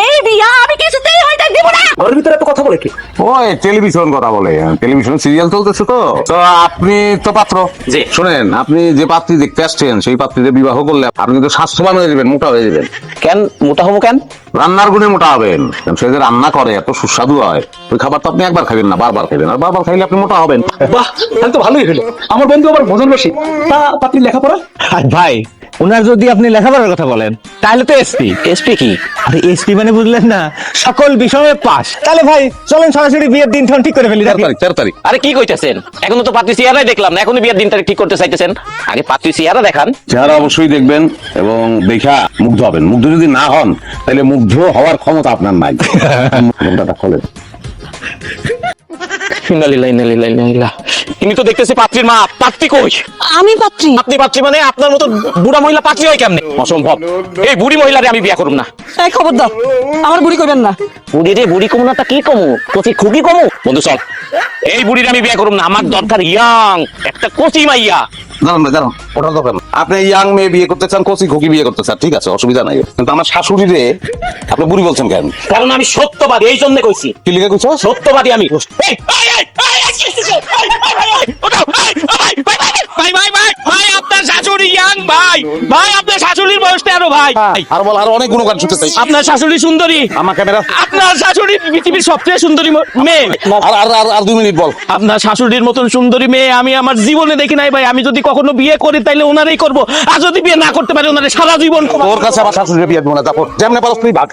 এই বিয়া আমি কিছুতেই হইতে দিব না। ঘরের ভিতরে এত কথা বলে কি? ওই টেলিভিশন কথা বলে, টেলিভিশন সিরিয়াল চলতেছে তো আপনি তো পাত্র। জি। শোনেন, আপনি যে পাত্রী দেখতে আসছেন সেই পাত্রীদের বিবাহ করলে আপনি কিন্তু স্বাস্থ্যবান হয়ে যাবেন, মোটা হয়ে যাবেন। কেন মোটা হবো কেন? রান্নার গুণে মোটা হবেন। কারণ সে যে রান্না করে এত সুস্বাদু হয়, ওই খাবার তো আপনি একবার খাবেন না, বারবার খাবেন, আর বারবার খাইলে আপনি মোটা হবেন। বাহ, তাহলে তো ভালোই হলো। আমার বন্ধু আবার ভোজন রসিক। তা পাত্রীর লেখাপড়া? ভাই, ওনার যদি আপনি লেখাপড়ার কথা বলেন তাহলে তো এসপি। এসপি কি? আরে এসপি মানে বুঝলেন না, সকল বিষয়ে পাস। তাহলে ভাই চলেন সরাসরি বিয়ের দিন ঠিক করে ফেলি। 4 তারিখ। আরে কি কইতেছেন? এখনো তো পাত্রী চেহারাই দেখলাম না, এখনই বিয়ের দিন তারিখ ঠিক করতে চাইতেছেন? আগে পাত্রী চেহারা দেখান। চেহারা অবশ্যই দেখবেন এবং দেখা মুগ্ধ হবেন। মুগ্ধ যদি না হন তাহলে মুগ্ধ হওয়ার ক্ষমতা আপনার নাই। ঘন্টাটা খোলেন। ইনি তো দেখতেছি পাত্রীর মা। পাত্রী কই? আমি পাত্রী। আপনি পাত্রী মানে আপনার মতো বুড়া মহিলা পাত্রী হয় কেমনে? অসম্ভব। এই বুড়ি মহিলারে আমি বিয়ে করব না। এই খবর দাও, আমার বুড়ি কইবেন না। বুড়ি রে, বুড়ি কমু না তা কি কমু? কচি খুকি কমু? বন্ধু চল, এই বুড়ির আমি বিয়ে করব না। আমার দরকার ইয়াং একটা কচি মাইয়া। জানো ওটা দরকার না। আপনি ইয়াং মেয়ে বিয়ে করতে চান, কচি খুকি বিয়ে করতে চান, ঠিক আছে, অসুবিধা নাই। কিন্তু আমার শাশুড়ি রে আপনি বুড়ি বলছেন কেন? কারণ আমি সত্যবাদী, এই জন্য কইছি। কি লিখে কইছো? সত্যবাদী আমি। এই, এই, এই, এই, এই, কি হইছে? এই, ভাই, ভাই, এই, ওঠো, এই, ভাই, ভাই, ভাই, ভাই, ভাই, ভাই, ভাই, আপনার শাশুড়ি ইয়াং ভাই। ভাই, আপনার শাশুড়ির বয়স 13 ভাই। আর বল, আর অনেক গুণগান শুনতে চাই। আপনার শাশুড়ি সুন্দরী। আমার ক্যামেরা। আপনার শাশুড়ি পৃথিবীর সবচেয়ে সুন্দরী মেয়ে। আর 2 মিনিট বল। আপনার শাশুড়ির মতন সুন্দরী মেয়ে আমি আমার জীবনে দেখি নাই ভাই। আমি যদি কখনো বিয়ে করি তাইলে ওনারই করব, আর যদি বিয়ে না করতে পারি ওনারে সারা জীবন। তোর কাছে আমার শাশুড়ি বিয়ে দিব না, তারপর যেমন পারস তুই ভাগ।